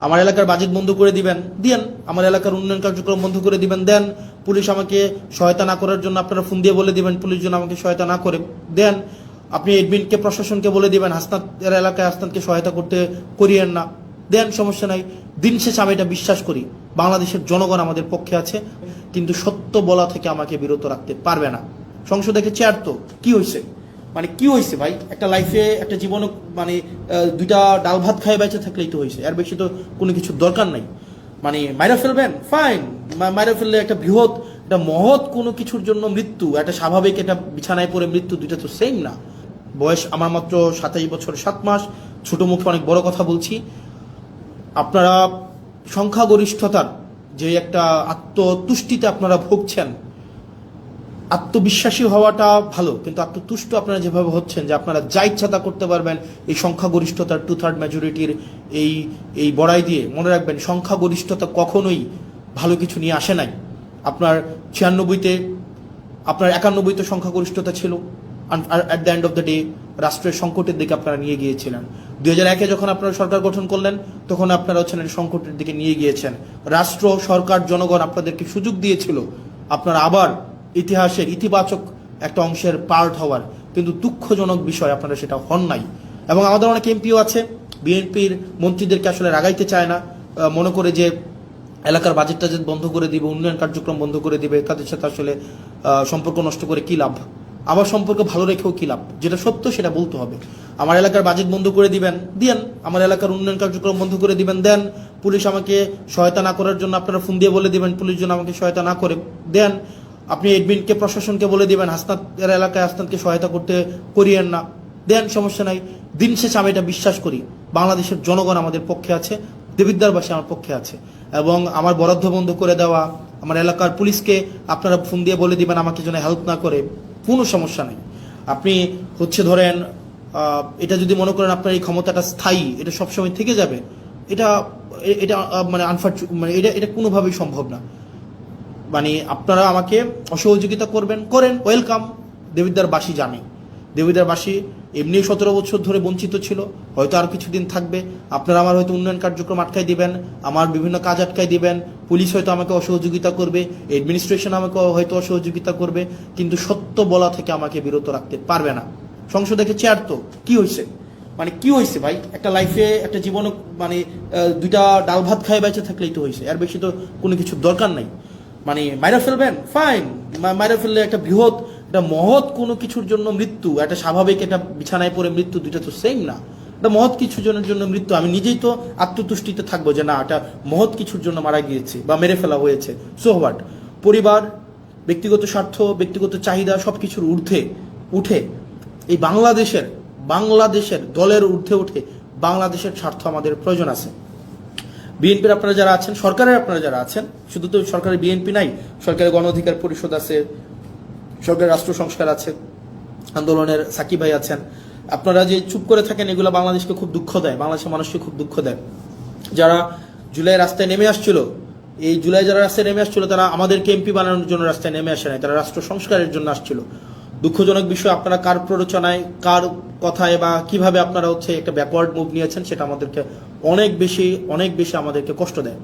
আমার এলাকার বাজেট বন্ধ করে দিবেন দেন, আমার এলাকার উন্নয়ন কার্যক্রম বন্ধ করে দিবেন দেন, পুলিশ আমাকে সহায়তা না করার জন্য আপনারা ফোন দিয়ে বলে দিবেন পুলিশ যেন আমাকে সহায়তা না করে দেন, আপনি এডমিনকে প্রশাসনকে বলে দিবেন হাসনাতের এলাকায় হাসনাতকে সহায়তা করতে করিয়েন না দেন, সমস্যা নাই। দিন শেষে আমি এটা বিশ্বাস করি বাংলাদেশের জনগণ আমাদের পক্ষে আছে, কিন্তু সত্য বলা থেকে আমাকে বিরত রাখতে পারবে না। সংসদে চেয়ার তো কি হয়েছে, মানে কি হয়েছে ভাই, একটা লাইফে একটা জীবনে মানে দুইটা ডাল ভাত খায় বেঁচে থাকলেই তো হয়েছে, এর বেশি তো কোনো কিছু দরকার নাই। মানে মাইরা ফেলবেন ফাইন, মাইরা ফেললে একটা বৃহৎ একটা মহৎ কোনো কিছুর জন্য মৃত্যু, একটা স্বাভাবিক একটা বিছানায় পড়ে মৃত্যু, দুইটা তো সেম না। বয়স আমার মাত্র 27 বছর 7 মাস, ছোট মুখে অনেক বড় কথা বলছি। আপনারা সংখ্যাগরিষ্ঠতার যে একটা আত্মতুষ্টিতে আপনারা ভুগছেন, আত্মবিশ্বাসী হওয়াটা ভালো, কিন্তু আত্মতুষ্ট আপনারা যেভাবে হচ্ছেন যে আপনারা যা ইচ্ছা তা করতে পারবেন এই সংখ্যাগরিষ্ঠতার 2/3 মেজরিটির এই বড়াই দিয়ে, মনে রাখবেন সংখ্যাগরিষ্ঠতা কখনোই ভালো কিছু নিয়ে আসে নাই। আপনার 96-তে আপনার 91-তে সংখ্যাগরিষ্ঠতা ছিল, আর at the end of the day রাষ্ট্রের সংকটের দিকে আপনারা নিয়ে গিয়েছিলেন। 2001-এ যখন আপনারা সরকার গঠন করলেন তখন আপনারা হচ্ছেন সংকটের দিকে নিয়ে গিয়েছেন। রাষ্ট্র সরকার জনগণ আপনাদেরকে সুযোগ দিয়েছিল আপনারা আবার ইতিহাসের ইতিবাচক একটা অংশের পার্ট হওয়ার, কিন্তু দুঃখজনক বিষয় আপনারা সেটা হন নাই। এবং আমাদের অনেক এমপিও আছে বিএনপির মন্ত্রীদেরকে আসলে রাগাইতে চায় না, মনে করে যে এলাকার বাজেট টাজেট বন্ধ করে দিবে, উন্নয়ন কার্যক্রম বন্ধ করে দিবে, তাদের সাথে আসলে সম্পর্ক নষ্ট করে কি লাভ, আবার সম্পর্ক ভালো রেখেও কি লাভ, যেটা সত্য সেটা বলতে হবে। আমার এলাকার বাজেট বন্ধ করে দিবেন দেন, আমার এলাকার উন্নয়ন কার্যক্রম বন্ধ করে দিবেন দেন, পুলিশ আমাকে সহায়তা না করার জন্য আপনারা ফোন দিয়ে বলে দিবেন পুলিশ যেন আমাকে সহায়তা না করে দেন, আপনি এডমিনকে প্রশাসনকে বলে দিবেন হাসনাতের এলাকায় হাসনাতকে সহায়তা করতে করিয়েন না দেন, সমস্যা নাই। দিন শেষে আমি এটা বিশ্বাস করি বাংলাদেশের জনগণ আমাদের পক্ষে আছে, দেবিদ্বারবাসী আমার পক্ষে আছে, এবং আমার বরাদ্দ বন্ধ করে দেওয়া, আমার এলাকার পুলিশকে আপনারা ফোন দিয়ে বলে দিবেন আমাকে যেন হেল্প না করে, কোনো সমস্যা নেই। আপনি ধরেন এটা যদি মনে করেন আপনার এই ক্ষমতাটা স্থায়ী, এটা সবসময় থেকে যাবে, এটা এটা মানে মানে এটা কোনোভাবেই সম্ভব না। মানে আপনারা আমাকে অসহযোগিতা করেন, ওয়েলকাম। দেবিদ্বারবাসী জানে, দেবিদ্বারবাসী এমনি 17 বছর ধরে বঞ্চিত ছিল, হয়তো আর কিছুদিন থাকবে। আপনারা আমার হয়তো উন্নয়ন কার্যক্রম আটকাই দিবেন, আমার বিভিন্ন কাজ আটকাই দিবেন, পুলিশ হয়তো আমাকে অসহযোগিতা করবে, অ্যাডমিনিস্ট্রেশন আমাকে হয়তো অসহযোগিতা করবে, কিন্তু সত্য বলা থেকে আমাকে বিরত রাখতে পারবে না। সংসদে চেয়ার তো কি হয়েছে, মানে কি হয়েছে ভাই, একটা লাইফে একটা জীবনে মানে দুইটা ডাল ভাত খায় বেঁচে থাকলেই তো হয়েছে, এর বেশি তো কোনো কিছু দরকার নাই। মানে মাইরা ফেলবেন ফাইন, মাইরা ফেললে একটা বৃহৎ একটা মহৎ কোনো কিছুর জন্য মৃত্যু, একটা স্বাভাবিক একটা বিছানায় পড়ে মৃত্যু, দুইটা তো সেম না। একটা মহৎ কিছুর জন্য মৃত্যু, আমি নিজেই তো আত্মতুষ্টিতে থাকবো যে না এটা মহৎ কিছুর জন্য মারা গিয়েছে বা মেরে ফেলা হয়েছে। সো হোয়াট, পরিবার, ব্যক্তিগত স্বার্থ, ব্যক্তিগত চাহিদা সবকিছুর ঊর্ধ্বে উঠে এই বাংলাদেশের দলের ঊর্ধ্বে উঠে বাংলাদেশের স্বার্থ আমাদের প্রয়োজন আছে। বিএনপির আপনারা যারা আছেন, সরকারের আপনারা যারা আছেন, শুধু তো সরকারের বিএনপি নাই, সরকারের গণ অধিকার পরিষদ আছে, সরকারের রাষ্ট্র সংস্কার আছে, আন্দোলনের সাকিব ভাই আছেন, আপনারা যে চুপ করে থাকেন এগুলো বাংলাদেশকে খুব দুঃখ দেয়, বাংলাদেশের মানুষকে খুব দুঃখ দেয়। যারা জুলাই রাস্তায় নেমে আসছিল, এই জুলাই যারা রাস্তায় নেমে আসছিল তারা আমাদেরকে এমপি বানানোর জন্য রাস্তায় নেমে আসে নাই, তারা রাষ্ট্র সংস্কারের জন্য আসছিল। দুঃখজনক বিষয়, আপনারা কার প্ররোচনায়, কার কথায় বা কিভাবে আপনারা একটা ব্যাকওয়ার্ড মুভ নিয়েছেন সেটা আমাদেরকে অনেক বেশি আমাদেরকে কষ্ট দেয়।